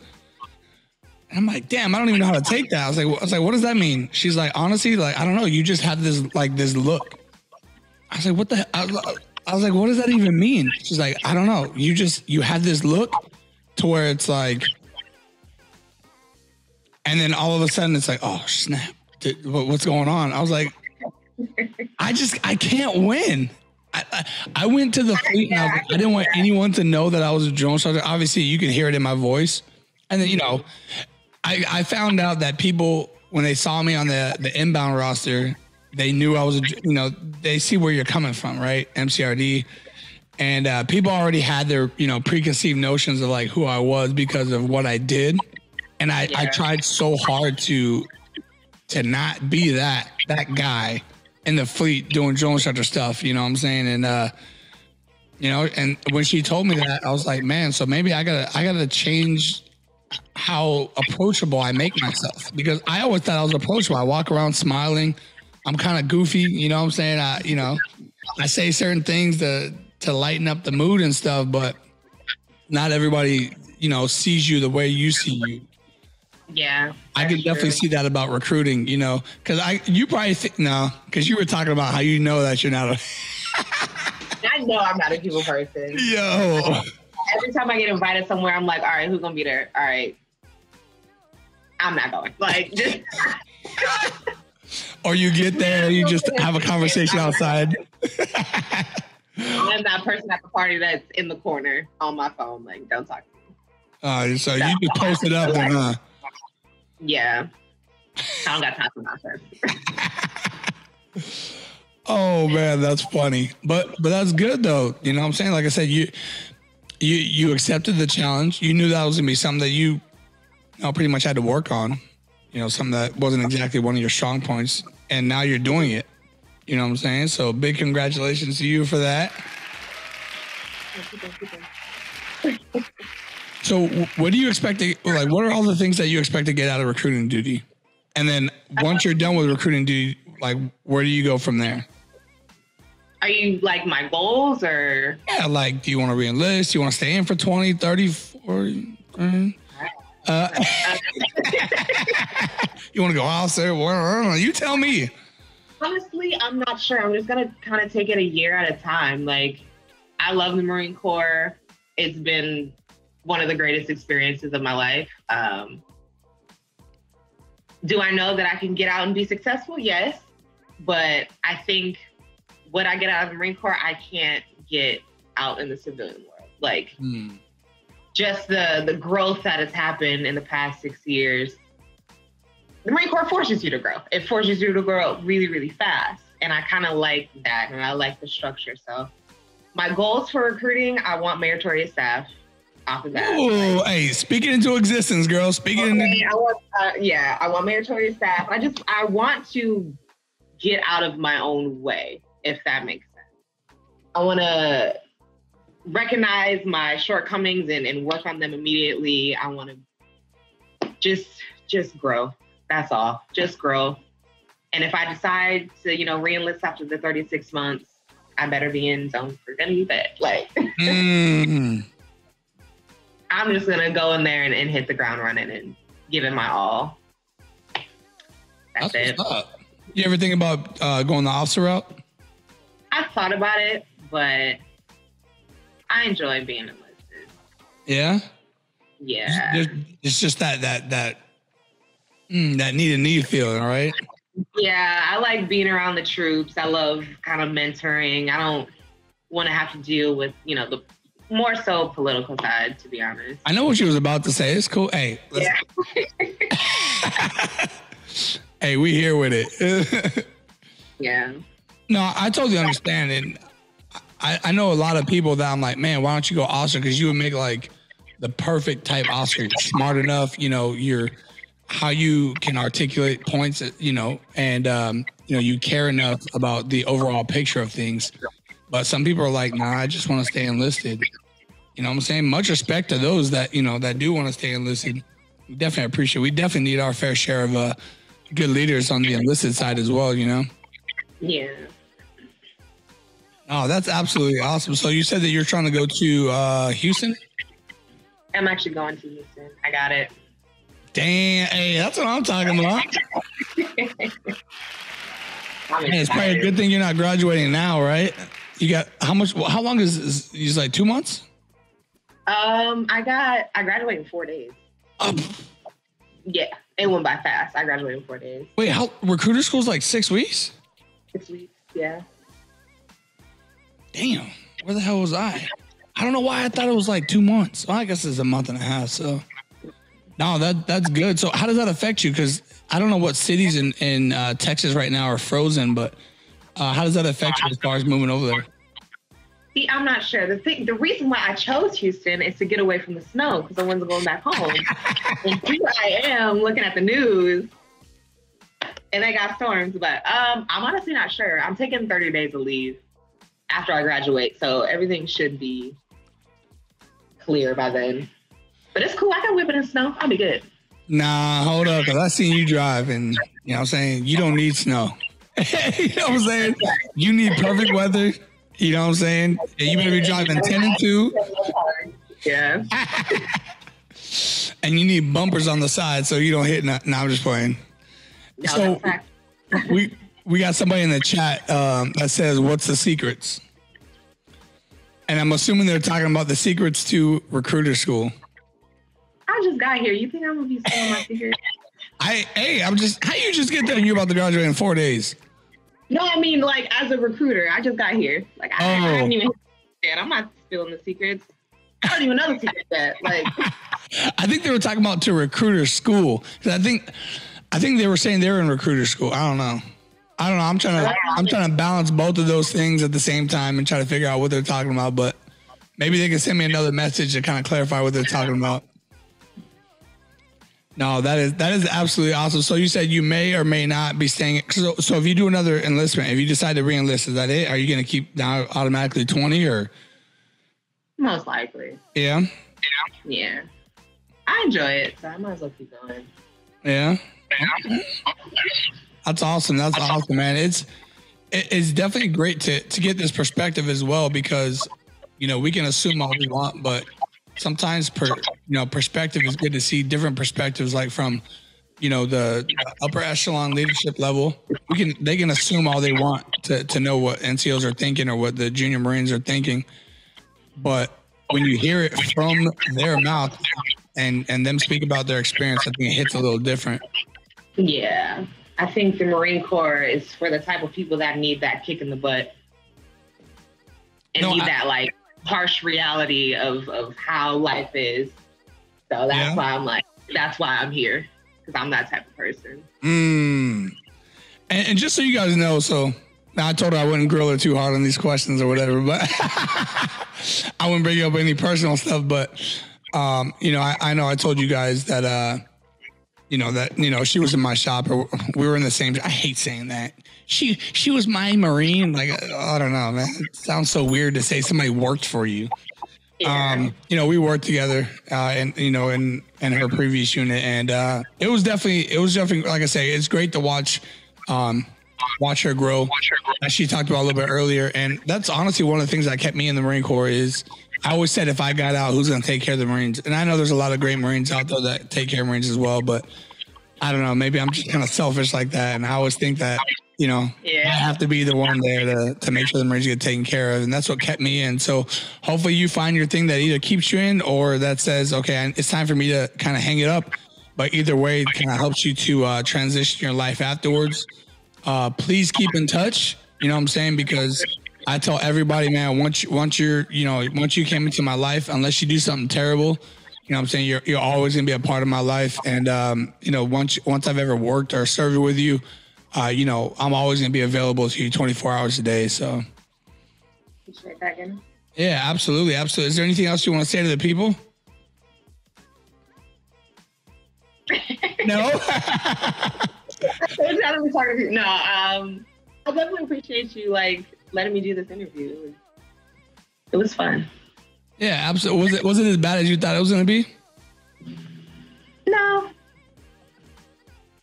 And I'm like, damn, I don't even know how to take that. I was like, what does that mean? She's like, honestly, like, I don't know. You just have this look. I was like, what the? I was like, what does that even mean? She's like, I don't know. You have this look to where it's like, and then all of a sudden it's like, oh snap, what's going on? I was like, I can't win. I went to the fleet and I didn't want anyone to know that I was a drill instructor. Obviously, you can hear it in my voice. And then, you know, I found out that people, when they saw me on the inbound roster, they knew I was, you know, they see where you're coming from, right? MCRD. And people already had their, you know, preconceived notions of like who I was because of what I did. And I tried so hard to not be that guy in the fleet doing drill instructor stuff, you know what I'm saying? And You know, and when she told me that, I was like, man, so maybe I gotta change how approachable I make myself, because I always thought I was approachable. I walk around smiling. I'm kind of goofy, you know what I'm saying? I say certain things to lighten up the mood and stuff, but not everybody, sees you the way you see you. Yeah. I can definitely see that about recruiting, because you probably think, no, because you were talking about how you know that you're not a. I know I'm not a people person. Yo. Every time I get invited somewhere, I'm like, all right, who's going to be there? All right. I'm not going. Like, just. Or you get there and you just have a conversation outside. I'm that person at the party that's in the corner on my phone. Like, don't talk to me. So you just post it up then, huh? Yeah. I don't got time for that. Oh man, that's funny. But that's good though. You know what I'm saying? Like I said, you accepted the challenge. You knew that was gonna be something that you pretty much had to work on. Something that wasn't exactly one of your strong points. And now you're doing it. You know what I'm saying? So big congratulations to you for that. So what do you expect to, like, what are all the things that you expect to get out of recruiting duty? And then once you're done with recruiting duty, like, where do you go from there? Are you like my goals or? Yeah, like, do you want to re-enlist? Do you want to stay in for 20, 30, 40? You want to go officer? You tell me. Honestly, I'm not sure. I'm just going to kind of take it a year at a time. Like, I love the Marine Corps. It's been one of the greatest experiences of my life. Do I know that I can get out and be successful? Yes. But I think what I get out of the Marine Corps, I can't get out in the civilian world. Like, just the growth that has happened in the past 6 years. The Marine Corps forces you to grow. It forces you to grow really, really fast. And I kind of like that, and I like the structure. So my goals for recruiting, I want meritorious staff off of that. Oh, hey, speak it into existence, girl. Speak it into... I want meritorious staff. I want to get out of my own way, if that makes sense. I want to recognize my shortcomings and work on them immediately. I want to just grow. That's all. Just grow. And if I decide to, re-enlist after the 36 months, I better be in zone for any bet. Like, I'm just going to go in there and hit the ground running and give it my all. That's it. You ever think about going the officer route? I've thought about it, but I enjoy being enlisted. Yeah? Yeah. It's just that need feeling, right? Yeah, I like being around the troops. I love kind of mentoring. I don't want to have to deal with, the more so political side, to be honest. I know what you was about to say. It's cool. Hey, yeah. Hey, we here with it. Yeah. No, I totally understand. And I know a lot of people that I'm like, man, why don't you go officer? Because you would make like the perfect type officer. You're smart enough, you're how you can articulate points, and you care enough about the overall picture of things. But some people are like, nah, I just want to stay enlisted. You know what I'm saying? Much respect to those that, that do want to stay enlisted. We definitely appreciate it. We definitely need our fair share of good leaders on the enlisted side as well, Yeah. Oh, that's absolutely awesome. So you said that you're trying to go to Houston? I'm actually going to Houston. I got it. Damn, hey, that's what I'm talking about. Hey, it's probably a good thing you're not graduating now, right? You got how long is this? It's like 2 months? I graduated in 4 days. Yeah, it went by fast. I graduated in 4 days. Wait, recruiter school's like 6 weeks? 6 weeks, yeah. Damn, where the hell was I? I don't know why I thought it was like 2 months. Well, I guess it's a month and a half, so. No, that's good. So how does that affect you? Because I don't know what cities in Texas right now are frozen, but how does that affect you as far as moving over there? See, I'm not sure. The reason why I chose Houston is to get away from the snow because I wasn't going back home. And here I am looking at the news, and they got storms. But I'm honestly not sure. I'm taking 30 days of leave. after I graduate. So everything should be clear by then. But it's cool. I can whip it in snow. I'll be good. Nah, hold up. Because I seen you drive and, you know what I'm saying? You don't need snow. You know what I'm saying? You need perfect weather. You know what I'm saying? And you better be driving 10 and 2. Yeah. And you need bumpers on the side so you don't hit. No, I'm just playing. No, So we got somebody in the chat that says, "What's the secrets?" And I'm assuming they're talking about the secrets to recruiter school. I just got here. You think I'm gonna be selling my secrets? How you just get there and you're about to graduate in 4 days? No, I mean, like, as a recruiter, I just got here. Like, I haven't even yet. I'm not spilling the secrets. I don't even know the secrets yet. Like, I think they were talking about to recruiter school. I think they were saying they were in recruiter school. I don't know. I'm trying to balance both of those things at the same time and try to figure out what they're talking about. But maybe they can send me another message to kind of clarify what they're talking about. No, that is absolutely awesome. So you said you may or may not be staying. So if you do another enlistment, if you decide to re-enlist, is that it? Are you going to keep now automatically 20 or? Most likely. Yeah. Yeah. I enjoy it, so I might as well keep going. Yeah. That's awesome. That's awesome, man. It's definitely great to get this perspective as well, because, you know, we can assume all we want, but sometimes perspective is good to see different perspectives, like from, you know, the upper echelon leadership level. They can assume all they want to know what NCOs are thinking or what the junior Marines are thinking. But when you hear it from their mouth and them speak about their experience, I think it hits a little different. Yeah. I think the Marine Corps is for the type of people that need that kick in the butt and that like harsh reality of how life is. So that's why I'm here, because I'm that type of person. And just so you guys know, so now I told her I wouldn't grill her too hard on these questions or whatever, but I wouldn't bring up any personal stuff. But you know, I know I told you guys that she was in my shop, or we were in the same. I hate saying that. She was my Marine. Like, I don't know, man. It sounds so weird to say somebody worked for you. Yeah. You know, we worked together, and you know, in her previous unit, and it was definitely, like I say, it's great to watch her grow, as she talked about a little bit earlier. And that's honestly one of the things that kept me in the Marine Corps is I always said, if I got out, who's going to take care of the Marines? And I know there's a lot of great Marines out there that take care of Marines as well, but I don't know, maybe I'm just kind of selfish like that. And I always think that, you know, I have to be the one there to make sure the Marines get taken care of. And that's what kept me in. So hopefully you find your thing that either keeps you in or that says, okay, it's time for me to kind of hang it up. But either way, it kind of helps you to transition your life afterwards. Please keep in touch. You know what I'm saying? Because I tell everybody, man, once you came into my life, unless you do something terrible, you know what I'm saying, you're always gonna be a part of my life. And you know, once I've ever worked or served with you, you know, I'm always gonna be available to you 24 hours a day. So appreciate that, again. Yeah, absolutely. Is there anything else you want to say to the people? No. No, I definitely appreciate you like letting me do this interview. It was fun. Yeah, absolutely. Was it as bad as you thought it was going to be? No,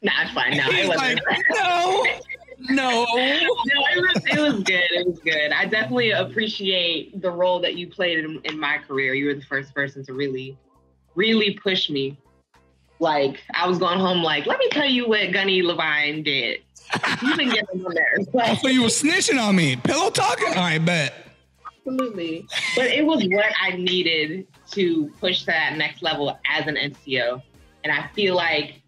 it's fine. No, it wasn't. Like, no. It was good. It was good. I definitely appreciate the role that you played in my career. You were the first person to really, really push me. Like, I was going home like, let me tell you what Gunny Levine did. You been getting on there. So you were snitching on me. Pillow talking? I bet. Absolutely. But it was what I needed to push to that next level as an NCO. And I feel like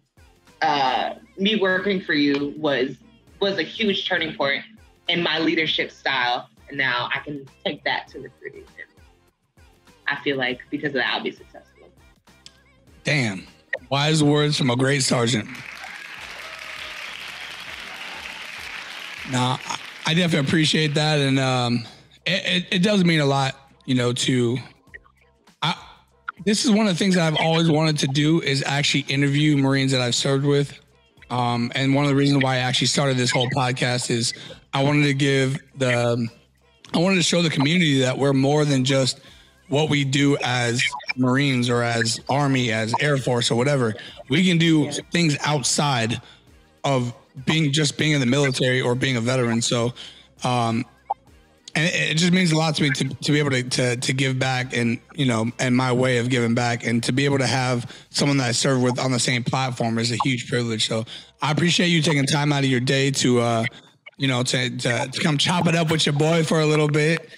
me working for you was a huge turning point in my leadership style. And now I can take that to recruiting. I feel like because of that, I'll be successful. Damn. Wise words from a great sergeant. Nah, I definitely appreciate that. And it does mean a lot, you know, this is one of the things that I've always wanted to do is actually interview Marines that I've served with. And one of the reasons why I actually started this whole podcast is I wanted to give the I wanted to show the community that we're more than just what we do as Marines or as Army, as Air Force or whatever. We can do things outside of being in the military or being a veteran. So, and it just means a lot to me to be able to give back, and, you know, and my way of giving back, and to be able to have someone that I serve with on the same platform is a huge privilege. So I appreciate you taking time out of your day to, you know, to come chop it up with your boy for a little bit,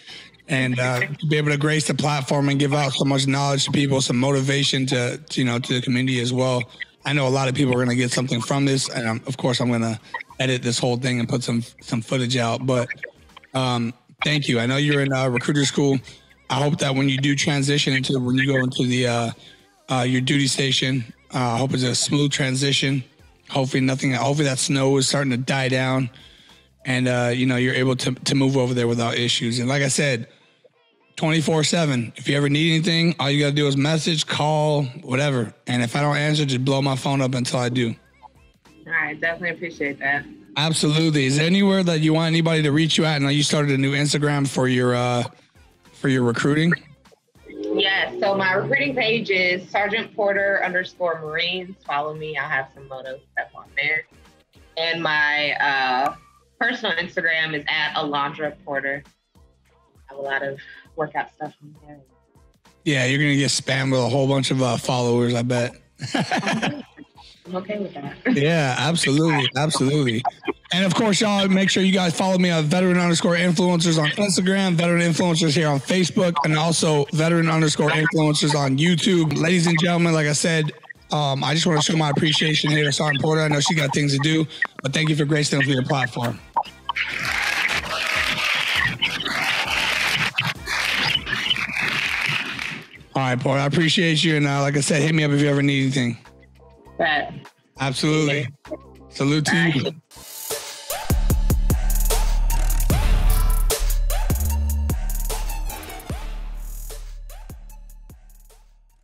and to be able to grace the platform and give out so much knowledge to people, some motivation to you know, to the community as well. I know a lot of people are going to get something from this, and of course I'm going to edit this whole thing and put some footage out. But thank you. I know you're in recruiter school. I hope that when you do transition when you go into the your duty station, I hope it's a smooth transition. Hopefully that snow is starting to die down. And, you know, you're able to move over there without issues. And like I said, 24/7, if you ever need anything, all you got to do is message, call, whatever. And if I don't answer, just blow my phone up until I do. All right. Definitely appreciate that. Absolutely. Is there anywhere that you want anybody to reach you at? I know you started a new Instagram for your recruiting. Yeah. So my recruiting page is Sergeant Porter _Marines. Follow me. I'll have some photos stuff on there. And my, personal Instagram is at Alandra Porter. I have a lot of workout stuff on there. Yeah, you're going to get spammed with a whole bunch of followers, I bet. I'm okay with that. Yeah, absolutely. Absolutely. And of course, y'all, make sure you guys follow me on veteran _influencers on Instagram, veteran influencers here on Facebook, and also veteran _influencers on YouTube. Ladies and gentlemen, like I said, I just want to show my appreciation here to Sergeant Porter. I know she got things to do, but thank you for gracing us with your platform. All right, Porter, I appreciate you. And like I said, hit me up if you ever need anything. Right. Absolutely. Salute to you.